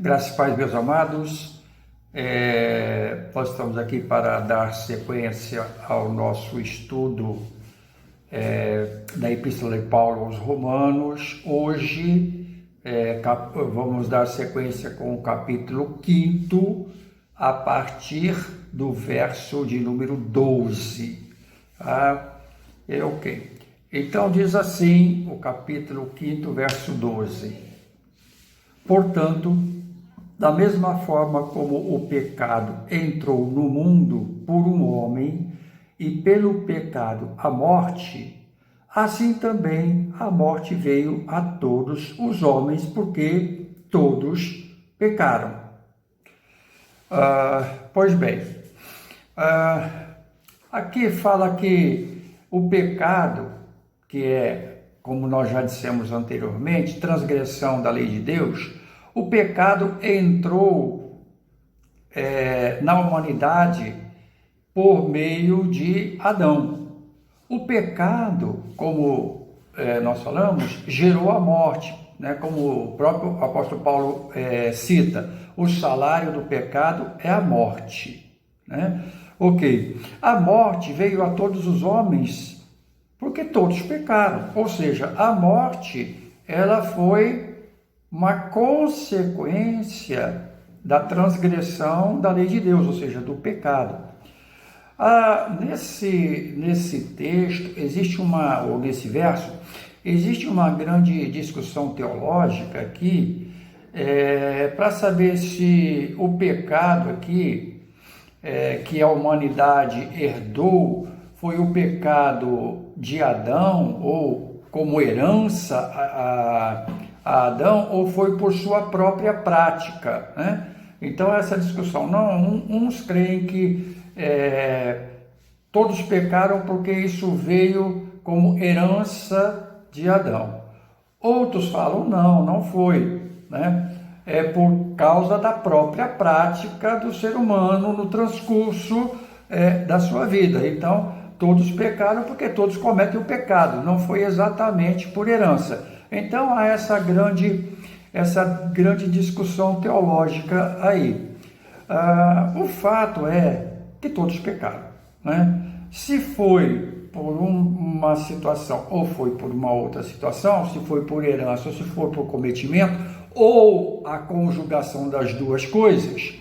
Graças e paz, meus amados. Nós estamos aqui para dar sequência ao nosso estudo da Epístola de Paulo aos Romanos. Hoje vamos dar sequência com o capítulo 5, a partir do verso de número 12. Ok. Então diz assim o capítulo 5, verso 12. Portanto, da mesma forma como o pecado entrou no mundo por um homem, e pelo pecado a morte, assim também a morte veio a todos os homens, porque todos pecaram. Pois bem, aqui fala que o pecado, que é, como nós já dissemos anteriormente, transgressão da lei de Deus, o pecado entrou na humanidade por meio de Adão. O pecado, como nós falamos, gerou a morte, né? Como o próprio apóstolo Paulo cita, o salário do pecado é a morte, né? Ok, a morte veio a todos os homens porque todos pecaram, ou seja, a morte ela foi uma consequência da transgressão da lei de Deus, ou seja, do pecado. Nesse texto, ou nesse verso, existe uma grande discussão teológica aqui, para saber se o pecado aqui, que a humanidade herdou, foi o pecado de Adão, ou como herança a Adão, ou foi por sua própria prática, né? Então essa discussão, uns creem que todos pecaram porque isso veio como herança de Adão. Outros falam, não foi, né? É por causa da própria prática do ser humano no transcurso da sua vida. Então, todos pecaram porque todos cometem o pecado, não foi exatamente por herança. Então, há essa grande discussão teológica aí. O fato é que todos pecaram, né? Se foi por uma situação ou foi por uma outra situação, se foi por herança ou se for por cometimento, ou a conjugação das duas coisas,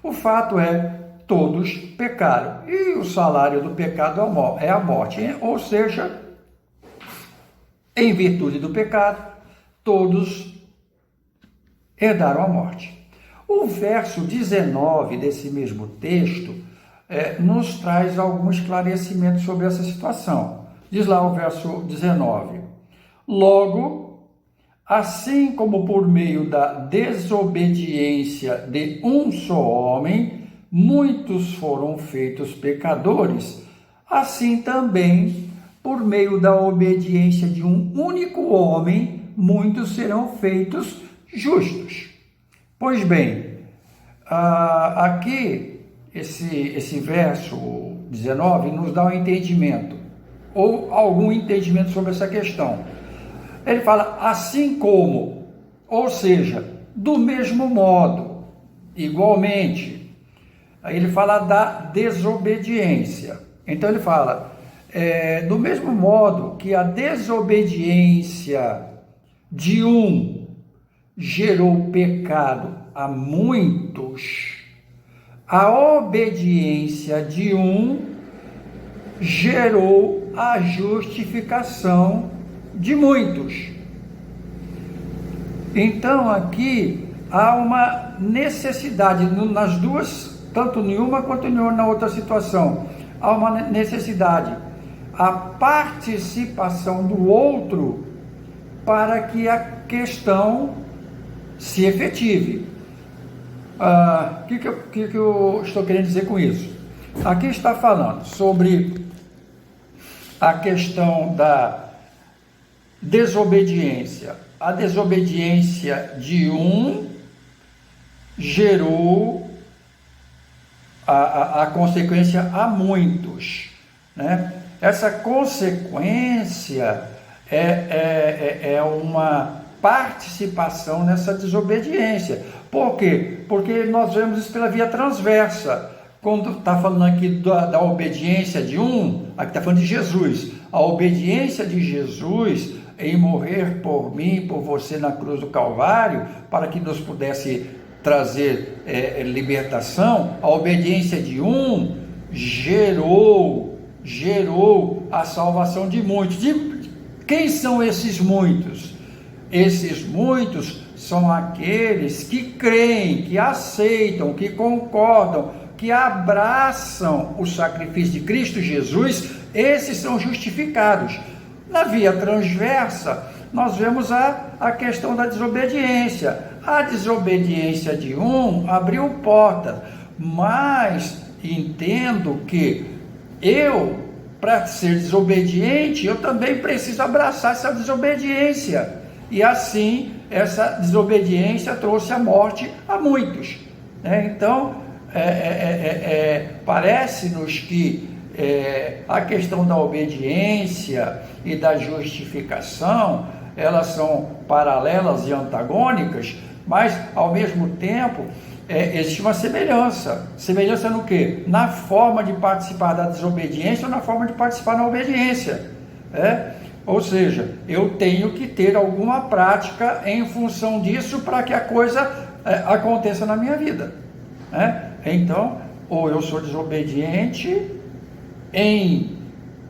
o fato é todos pecaram. E o salário do pecado é a morte, ou seja, em virtude do pecado, todos herdaram a morte. O verso 19 desse mesmo texto nos traz algum esclarecimento sobre essa situação. Diz lá o verso 19: Logo, assim como por meio da desobediência de um só homem, muitos foram feitos pecadores, assim também, por meio da obediência de um único homem, muitos serão feitos justos. Pois bem, aqui, esse verso 19 nos dá um entendimento, ou algum entendimento sobre essa questão. Ele fala assim como, ou seja, do mesmo modo, igualmente. Aí ele fala da desobediência. Então ele fala, do mesmo modo que a desobediência de um gerou pecado a muitos, a obediência de um gerou a justificação de muitos. Então aqui há uma necessidade nas duas, tanto em uma quanto na outra situação, há uma necessidade, a participação do outro para que a questão se efetive. O que eu estou querendo dizer com isso? Aqui está falando sobre a questão da desobediência. A desobediência de um gerou a consequência a muitos, né? Essa consequência é uma participação nessa desobediência. Por quê? Porque nós vemos isso pela via transversa. Quando está falando aqui da obediência de um, aqui está falando de Jesus. A obediência de Jesus em morrer por mim, por você na cruz do Calvário, para que nos pudesse trazer libertação, a obediência de um gerou a salvação de muitos. Quem são esses muitos? Esses muitos são aqueles que creem, que aceitam, que concordam, que abraçam o sacrifício de Cristo Jesus. Esses são justificados. Na via transversa, nós vemos a questão da desobediência. A desobediência de um abriu porta, mas entendo que para ser desobediente, eu também preciso abraçar essa desobediência. E assim, essa desobediência trouxe a morte a muitos. Então, parece-nos que a questão da obediência e da justificação, elas são paralelas e antagônicas, mas, ao mesmo tempo, existe uma semelhança. Semelhança no quê? Na forma de participar da desobediência ou na forma de participar da obediência. Ou seja, eu tenho que ter alguma prática em função disso para que a coisa aconteça na minha vida. Então, ou eu sou desobediente em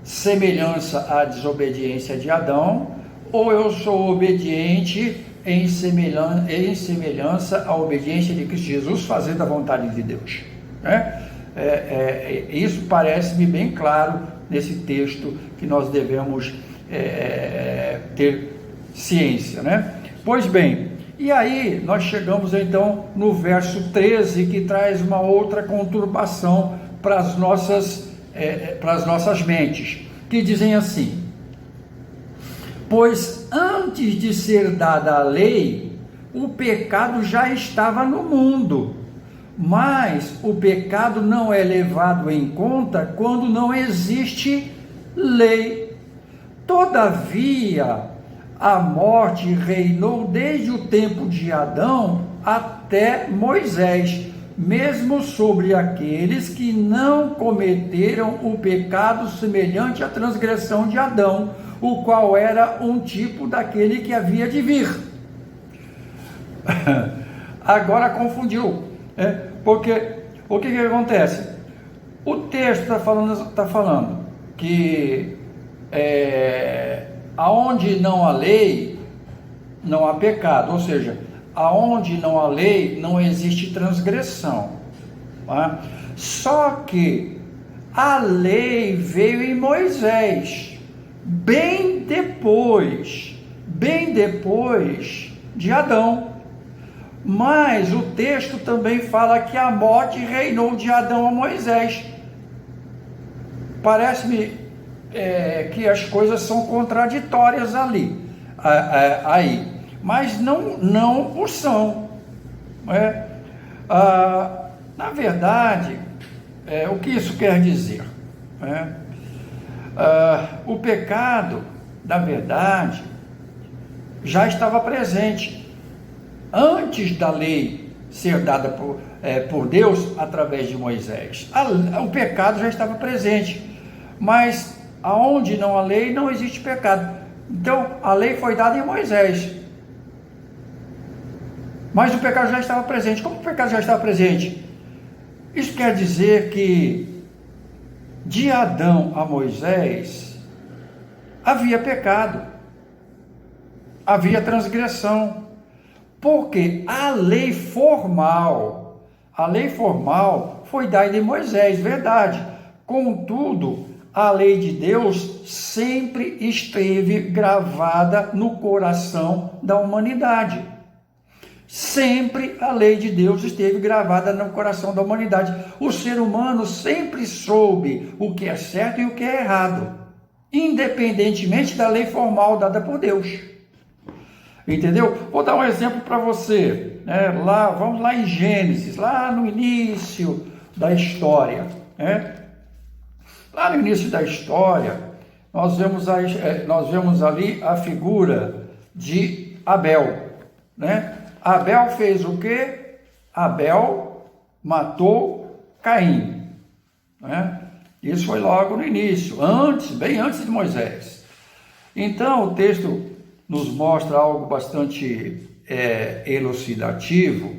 semelhança à desobediência de Adão, ou eu sou obediente em semelhança à obediência de Cristo Jesus, fazendo a vontade de Deus. Isso parece-me bem claro nesse texto que nós devemos ter ciência. Pois bem, e aí nós chegamos então no verso 13, que traz uma outra conturbação para as nossas mentes, que dizem assim: pois antes de ser dada a lei, o pecado já estava no mundo, mas o pecado não é levado em conta quando não existe lei. Todavia, a morte reinou desde o tempo de Adão até Moisés, mesmo sobre aqueles que não cometeram o pecado semelhante à transgressão de Adão, o qual era um tipo daquele que havia de vir. Agora confundiu, porque o que acontece? O texto está falando que aonde não há lei, não há pecado, ou seja, aonde não há lei, não existe transgressão. Só que a lei veio em Moisés, bem depois de Adão. Mas o texto também fala que a morte reinou de Adão a Moisés. Parece-me que as coisas são contraditórias aí, mas não o são. Na verdade, o que isso quer dizer? O pecado, na verdade, já estava presente antes da lei ser dada por Deus através de Moisés. O pecado já estava presente, mas aonde não há lei, não existe pecado. Então, a lei foi dada em Moisés, mas o pecado já estava presente. Como o pecado já estava presente? Isso quer dizer que de Adão a Moisés havia pecado, havia transgressão, porque a lei formal foi dada em Moisés, verdade. Contudo, a lei de Deus sempre esteve gravada no coração da humanidade. Sempre a lei de Deus esteve gravada no coração da humanidade. O ser humano sempre soube o que é certo e o que é errado, independentemente da lei formal dada por Deus. Entendeu? Vou dar um exemplo para você. Vamos lá em Gênesis, lá no início da história. Lá no início da história, nós vemos ali a figura de Abel, né? Abel fez o quê? Abel matou Caim, né? Isso foi logo no início, bem antes de Moisés. Então o texto nos mostra algo bastante elucidativo.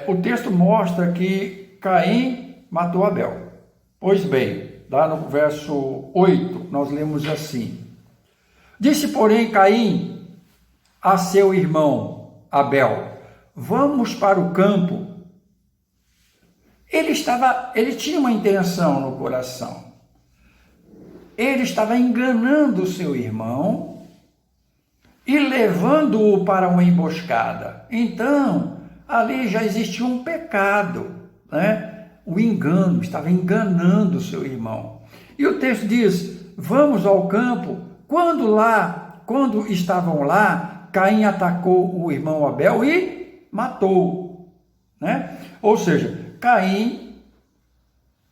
O texto mostra que Caim matou Abel. Pois bem, lá no verso 8, nós lemos assim: disse, porém, Caim a seu irmão Abel: vamos para o campo. Ele tinha uma intenção no coração. Ele estava enganando o seu irmão e levando-o para uma emboscada. Então, ali já existia um pecado, né? O engano, estava enganando o seu irmão. E o texto diz: vamos ao campo. Quando estavam lá, Caim atacou o irmão Abel e matou, né? Ou seja, Caim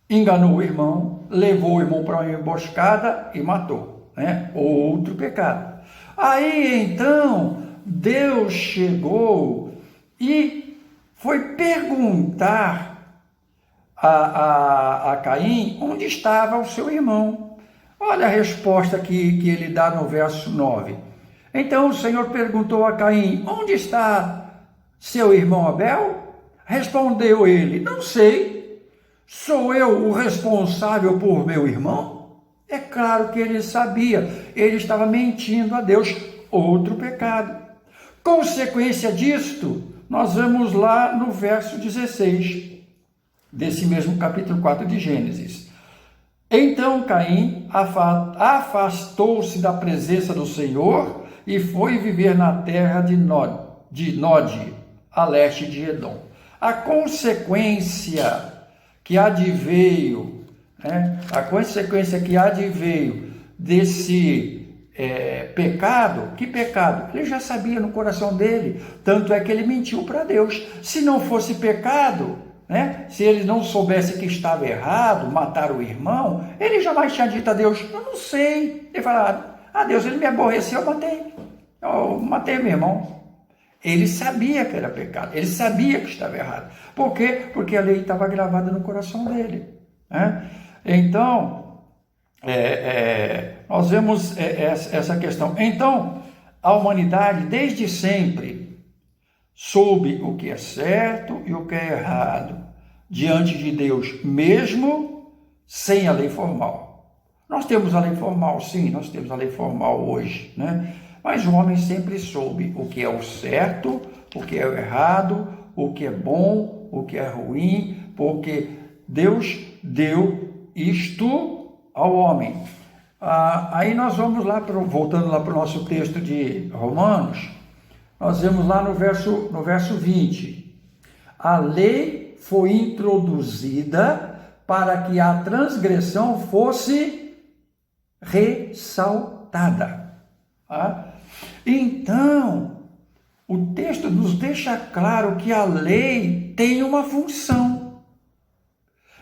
enganou o irmão, levou o irmão para uma emboscada e matou, né? Outro pecado. Aí então Deus chegou e foi perguntar a Caim onde estava o seu irmão. Olha a resposta que ele dá no verso 9. Então o Senhor perguntou a Caim: onde está seu irmão Abel? Respondeu ele: não sei, sou eu o responsável por meu irmão? É claro que ele sabia, ele estava mentindo a Deus, outro pecado. Consequência disto, nós vemos lá no verso 16, desse mesmo capítulo 4 de Gênesis. Então Caim afastou-se da presença do Senhor e foi viver na terra de Nod, a leste de Edom. A consequência que adveio, né? A consequência que adveio desse pecado, que pecado? Ele já sabia no coração dele, tanto é que ele mentiu para Deus. Se não fosse pecado, né? Se ele não soubesse que estava errado, matar o irmão, ele jamais tinha dito a Deus: eu não sei. Ele falava: Deus, ele me aborreceu, eu matei meu irmão. Ele sabia que era pecado, ele sabia que estava errado. Por quê? Porque a lei estava gravada no coração dele, né? Então, nós vemos essa questão. Então, a humanidade, desde sempre, soube o que é certo e o que é errado diante de Deus, mesmo sem a lei formal. Nós temos a lei formal, sim, nós temos a lei formal hoje, né? Mas o homem sempre soube o que é o certo, o que é o errado, o que é bom, o que é ruim, porque Deus deu isto ao homem. Aí nós vamos lá, voltando lá para o nosso texto de Romanos, nós vemos lá no verso 20. A lei foi introduzida para que a transgressão fosse ressaltada. Então, o texto nos deixa claro que a lei tem uma função.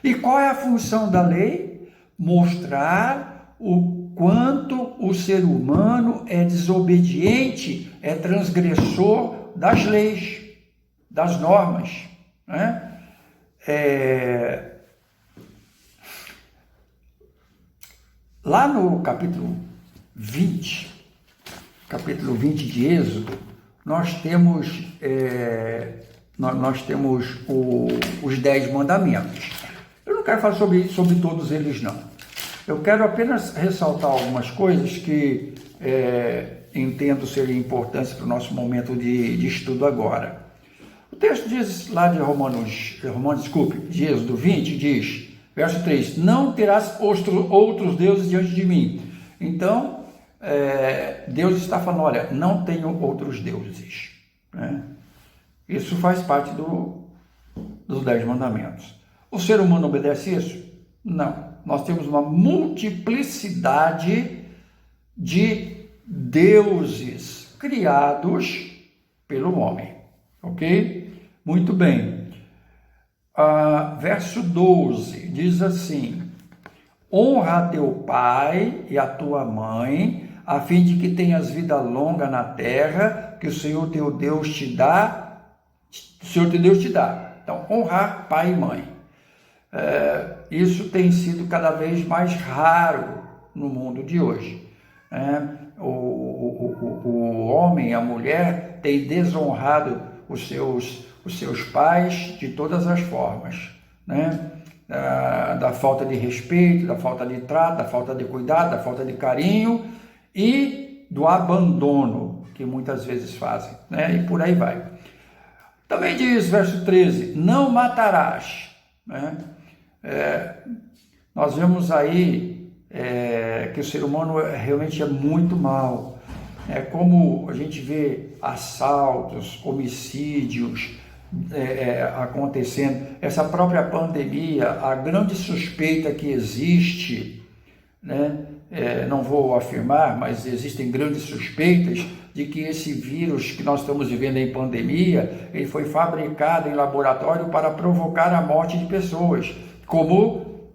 E qual é a função da lei? Mostrar o quanto o ser humano é desobediente, é transgressor das leis, das normas, né? Lá no capítulo 20 de Êxodo, nós temos os 10 mandamentos. Eu não quero falar sobre todos eles, não. Eu quero apenas ressaltar algumas coisas que entendo serem importantes para o nosso momento de estudo agora. O texto diz lá de de Êxodo 20, diz, verso 3, não terás outros deuses diante de mim. Então, Deus está falando, olha, não tenho outros deuses, né? Isso faz parte dos 10 mandamentos. O ser humano obedece isso? Não. Nós temos uma multiplicidade de deuses criados pelo homem, ok? Muito bem. Verso 12 diz assim: honra a teu pai e a tua mãe, a fim de que tenhas vida longa na terra, que o Senhor teu Deus te dá, Então, honrar pai e mãe. Isso tem sido cada vez mais raro no mundo de hoje. O homem, a mulher, tem desonrado os seus pais de todas as formas, da falta de respeito, da falta de trato, da falta de cuidado, da falta de carinho e do abandono que muitas vezes fazem, e por aí vai. Também diz, verso 13, não matarás. Nós vemos aí que o ser humano realmente é muito mau. Como a gente vê assaltos, homicídios acontecendo, essa própria pandemia, a grande suspeita que existe, não vou afirmar, mas existem grandes suspeitas de que esse vírus que nós estamos vivendo em pandemia, ele foi fabricado em laboratório para provocar a morte de pessoas, como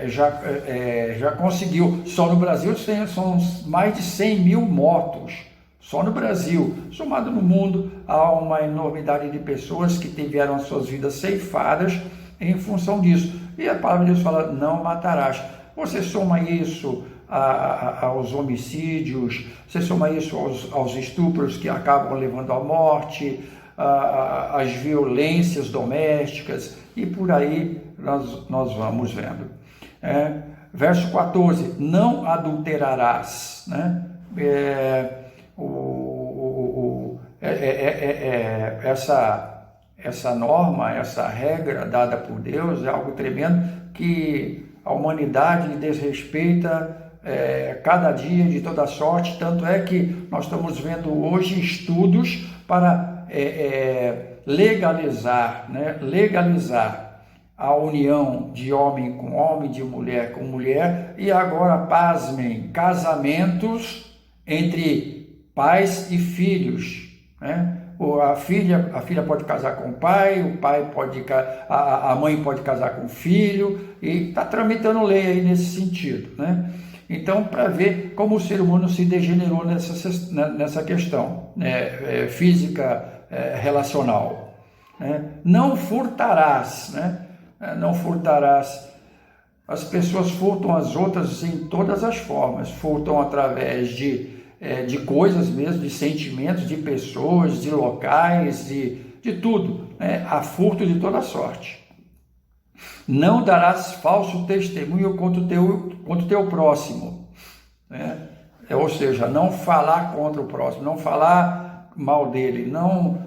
já conseguiu. Só no Brasil são mais de 100 mil mortos, só no Brasil. Somado no mundo, há uma enormidade de pessoas que tiveram as suas vidas ceifadas em função disso. E a palavra de Deus fala, não matarás. Você soma isso aos homicídios, você soma isso aos estupros que acabam levando à morte, às violências domésticas, e por aí nós vamos vendo. Verso 14, não adulterarás. Essa norma, essa regra dada por Deus é algo tremendo que a humanidade desrespeita cada dia de toda sorte, tanto é que nós estamos vendo hoje estudos para legalizar a união de homem com homem, de mulher com mulher, e agora, pasmem, casamentos entre pais e filhos, A filha pode casar com o pai pode, a mãe pode casar com o filho, e está tramitando lei aí nesse sentido, Então, para ver como o ser humano se degenerou nessa questão física, relacional. Não furtarás, Não furtarás. As pessoas furtam as outras em todas as formas, furtam através de coisas mesmo, de sentimentos, de pessoas, de locais, de tudo. Há furto de toda sorte. Não darás falso testemunho contra o teu próximo. Ou seja, não falar contra o próximo, não falar mal dele, não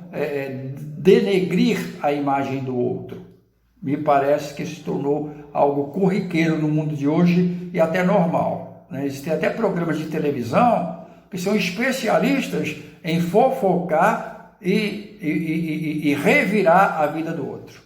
denegrir a imagem do outro. Me parece que se tornou algo corriqueiro no mundo de hoje e até normal. Existem até programas de televisão que são especialistas em fofocar e revirar a vida do outro,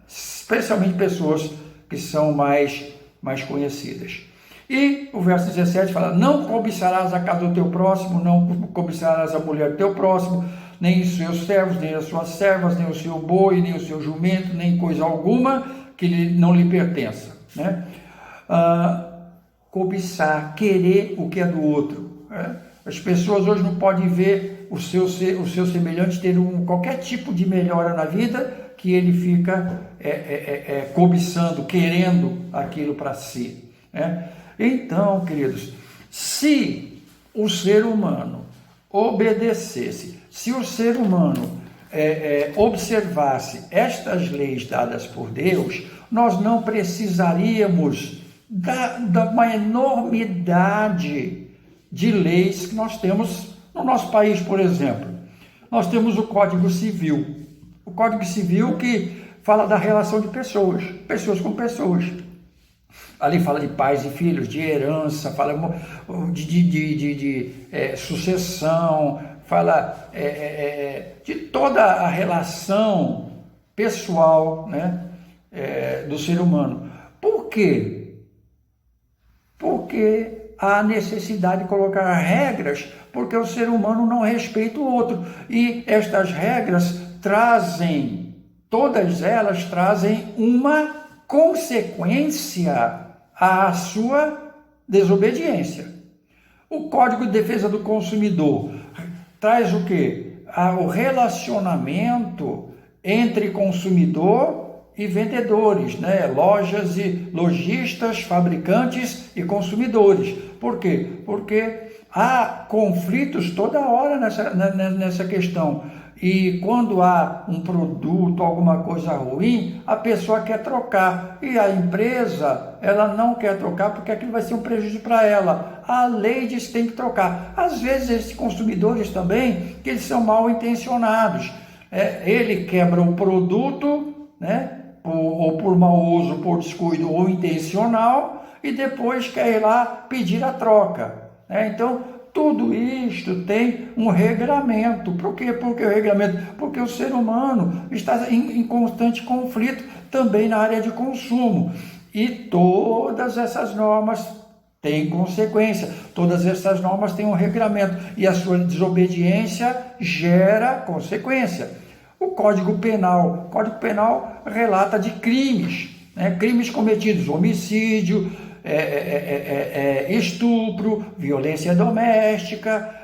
especialmente pessoas que são mais conhecidas. E o verso 17 fala, não cobiçarás a casa do teu próximo, não cobiçarás a mulher do teu próximo, nem os seus servos, nem as suas servas, nem o seu boi, nem o seu jumento, nem coisa alguma que não lhe pertença. Cobiçar, querer o que é do outro. As pessoas hoje não podem ver o seu semelhante ter qualquer tipo de melhora na vida, que ele fica cobiçando, querendo aquilo para si. Então, queridos, se o ser humano obedecesse, se o ser humano observasse estas leis dadas por Deus, nós não precisaríamos da uma enormidade de leis que nós temos no nosso país. Por exemplo, nós temos o Código Civil. O Código Civil que fala da relação de pessoas com pessoas. Ali fala de pais e filhos, de herança, fala de sucessão, fala de toda a relação pessoal, do ser humano. Por quê? Porque há necessidade de colocar regras, porque o ser humano não respeita o outro. E estas regras todas elas trazem uma consequência à sua desobediência. O Código de Defesa do Consumidor traz o quê? O relacionamento entre consumidor e vendedores, né? Lojas e lojistas, fabricantes e consumidores. Por quê? Porque há conflitos toda hora nessa questão. E quando há um produto, alguma coisa ruim, a pessoa quer trocar. E a empresa, ela não quer trocar porque aquilo vai ser um prejuízo para ela. A lei diz que tem que trocar. Às vezes, esses consumidores também, que eles são mal intencionados. Ele quebra o produto, né? Ou por mau uso, por descuido ou intencional, e depois quer ir lá pedir a troca. Então, tudo isto tem um regramento. Por quê? Porque o regramento? Porque o ser humano está em constante conflito também na área de consumo. E todas essas normas têm consequência. Todas essas normas têm um regramento. E a sua desobediência gera consequência. O Código Penal. O Código Penal relata de crimes, né? Crimes cometidos, homicídio, estupro, violência doméstica,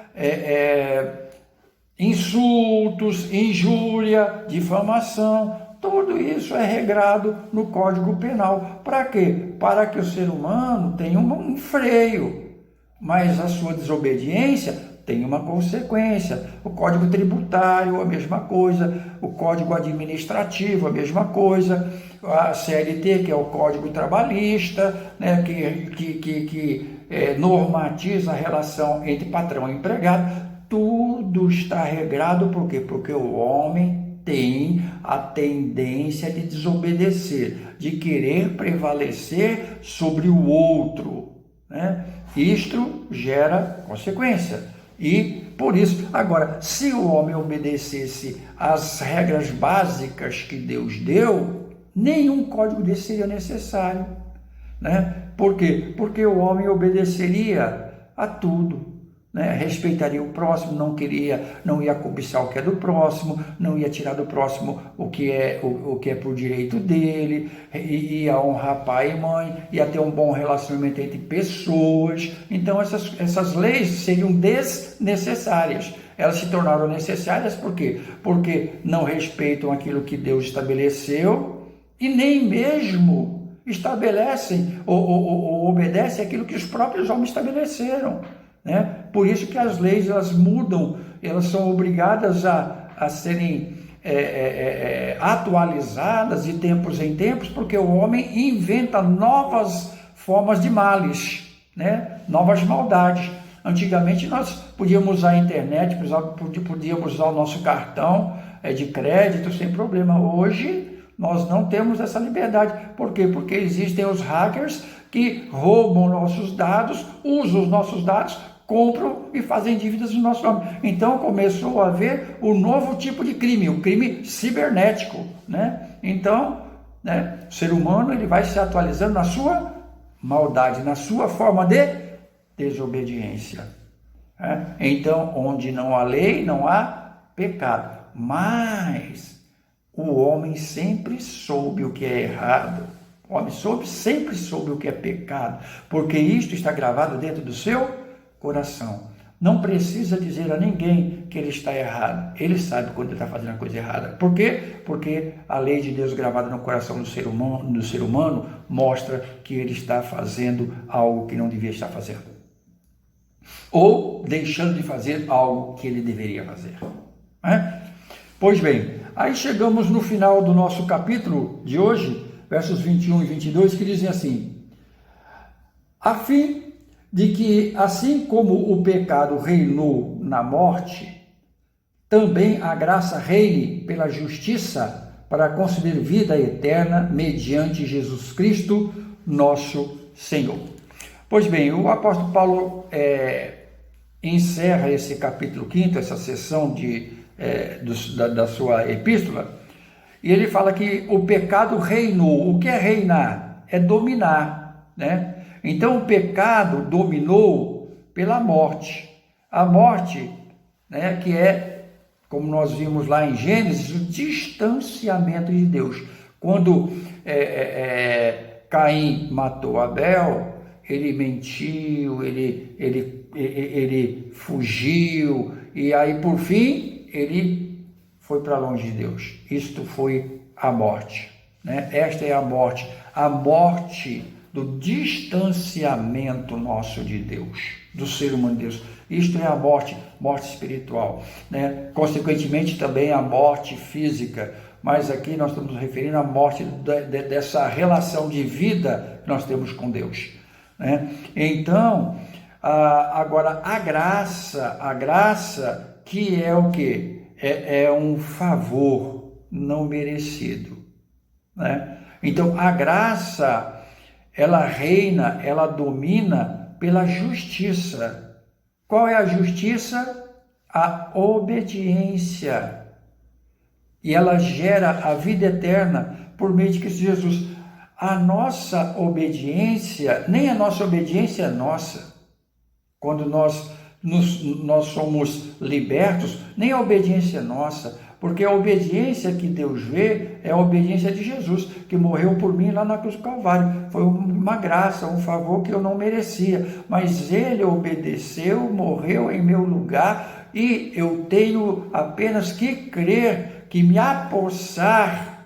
insultos, injúria, difamação. Tudo isso é regrado no Código Penal. Para quê? Para que o ser humano tenha um freio, mas a sua desobediência tem uma consequência. O Código Tributário, a mesma coisa. O Código Administrativo, a mesma coisa. A CLT, que é o Código Trabalhista, né, que normatiza a relação entre patrão e empregado. Tudo está regrado, por quê? Porque o homem tem a tendência de desobedecer, de querer prevalecer sobre o outro, né? Isto gera consequência. E por isso, agora, se o homem obedecesse às regras básicas que Deus deu, nenhum código desse seria necessário, né? Por quê? Porque o homem obedeceria a tudo, né? Respeitaria o próximo, não ia cobiçar o que é do próximo, não ia tirar do próximo o que é por direito dele, ia honrar pai e mãe, ia ter um bom relacionamento entre pessoas. Então essas leis seriam desnecessárias. Elas se tornaram necessárias por quê? Porque não respeitam aquilo que Deus estabeleceu e nem mesmo estabelecem ou obedecem aquilo que os próprios homens estabeleceram, né? Por isso que as leis elas mudam, elas são obrigadas a serem atualizadas de tempos em tempos, porque o homem inventa novas formas de males, né? Novas maldades. Antigamente nós podíamos usar a internet, podíamos usar o nosso cartão de crédito sem problema. Hoje nós não temos essa liberdade. Por quê? Porque existem os hackers que roubam nossos dados, usam os nossos dados, compram e fazem dívidas no nosso nome. Então começou a haver um novo tipo de crime, o crime cibernético, né? Então, né, o ser humano ele vai se atualizando na sua maldade, na sua forma de desobediência, né? Então, onde não há lei, não há pecado. Mas o homem sempre soube o que é errado. O homem sempre soube o que é pecado, porque isto está gravado dentro do seu coração. Não precisa dizer a ninguém que ele está errado. Ele sabe quando ele está fazendo a coisa errada. Por quê? Porque a lei de Deus gravada no coração do ser humano mostra que ele está fazendo algo que não devia estar fazendo. Ou deixando de fazer algo que ele deveria fazer, né? Pois bem, aí chegamos no final do nosso capítulo de hoje, versos 21 e 22, que dizem assim: a fim de que, assim como o pecado reinou na morte, também a graça reine pela justiça para conceder vida eterna mediante Jesus Cristo, nosso Senhor. Pois bem, o apóstolo Paulo encerra esse capítulo 5, essa sessão da sua epístola, e ele fala que o pecado reinou. O que é reinar? É dominar, né? Então o pecado dominou pela morte. A morte, né, que é, como nós vimos lá em Gênesis, o distanciamento de Deus. Quando Caim matou Abel, ele mentiu, ele fugiu, e aí por fim ele foi para longe de Deus. Isto foi a morte, né? Esta é a morte do distanciamento nosso de Deus, do ser humano de Deus. Isto é a morte espiritual, né? Consequentemente também a morte física, mas aqui nós estamos nos referindo à morte dessa relação de vida que nós temos com Deus, né? Então, agora a graça que é o quê? É um favor não merecido, né? Então a graça, ela reina, ela domina pela justiça. Qual é a justiça? A obediência. E ela gera a vida eterna por meio de Cristo Jesus. A nossa obediência, nem a nossa obediência é nossa. Quando nós somos libertos, nem a obediência é nossa, porque a obediência que Deus vê é a obediência de Jesus, que morreu por mim lá na cruz do Calvário. Foi uma graça, um favor que eu não merecia, mas Ele obedeceu, morreu em meu lugar, e eu tenho apenas que crer, que me apossar,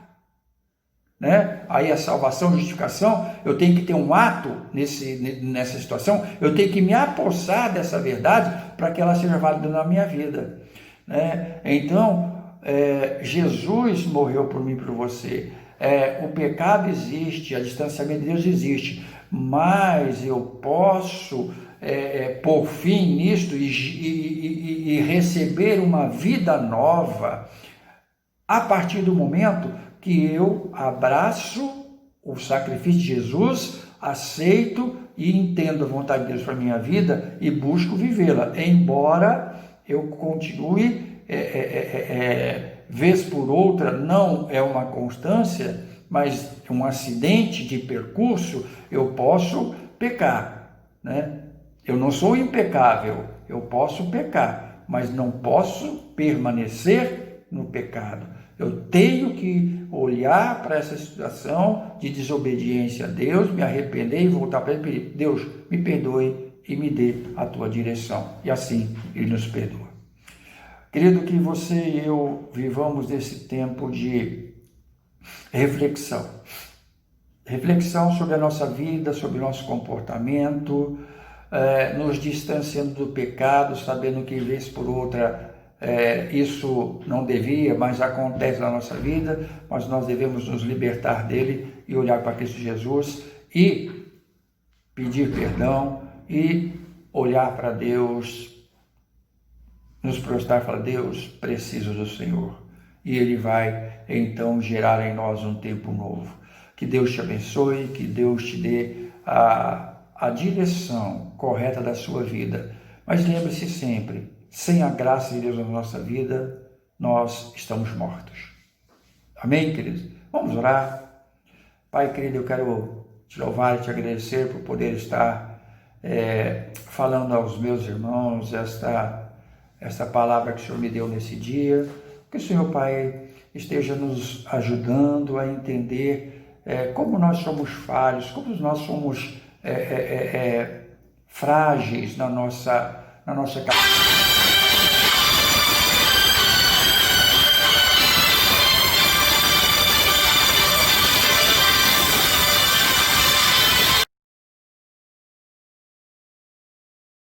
né? Aí a salvação, a justificação, eu tenho que ter um ato nessa situação, eu tenho que me apossar dessa verdade para que ela seja válida na minha vida, né? Então, Jesus morreu por mim e por você. O pecado existe, o distanciamento de Deus existe, mas eu posso pôr fim nisto e receber uma vida nova a partir do momento que eu abraço o sacrifício de Jesus, aceito e entendo a vontade de Deus para a minha vida e busco vivê-la, embora eu continue, vez por outra, não é uma constância, mas um acidente de percurso, eu posso pecar, né? Eu não sou impecável, eu posso pecar, mas não posso permanecer no pecado. Eu tenho que olhar para essa situação de desobediência a Deus, me arrepender e voltar para Ele e pedir: Deus, me perdoe e me dê a tua direção. E assim Ele nos perdoa. Querido, que você e eu vivamos esse tempo de reflexão. Reflexão sobre a nossa vida, sobre o nosso comportamento, nos distanciando do pecado, sabendo que vez por outra isso não devia, mas acontece na nossa vida, mas nós devemos nos libertar dele e olhar para Cristo Jesus e pedir perdão e olhar para Deus, nos prostrar e falar: Deus, preciso do Senhor. E Ele vai então gerar em nós um tempo novo. Que Deus te abençoe, que Deus te dê a direção correta da sua vida. Mas lembre-se sempre, sem a graça de Deus na nossa vida, nós estamos mortos. Amém, queridos? Vamos orar. Pai querido, eu quero te louvar e te agradecer por poder estar falando aos meus irmãos esta palavra que o Senhor me deu nesse dia. Que o Senhor, Pai, esteja nos ajudando a entender como nós somos falhos, como nós somos frágeis na nossa capacidade.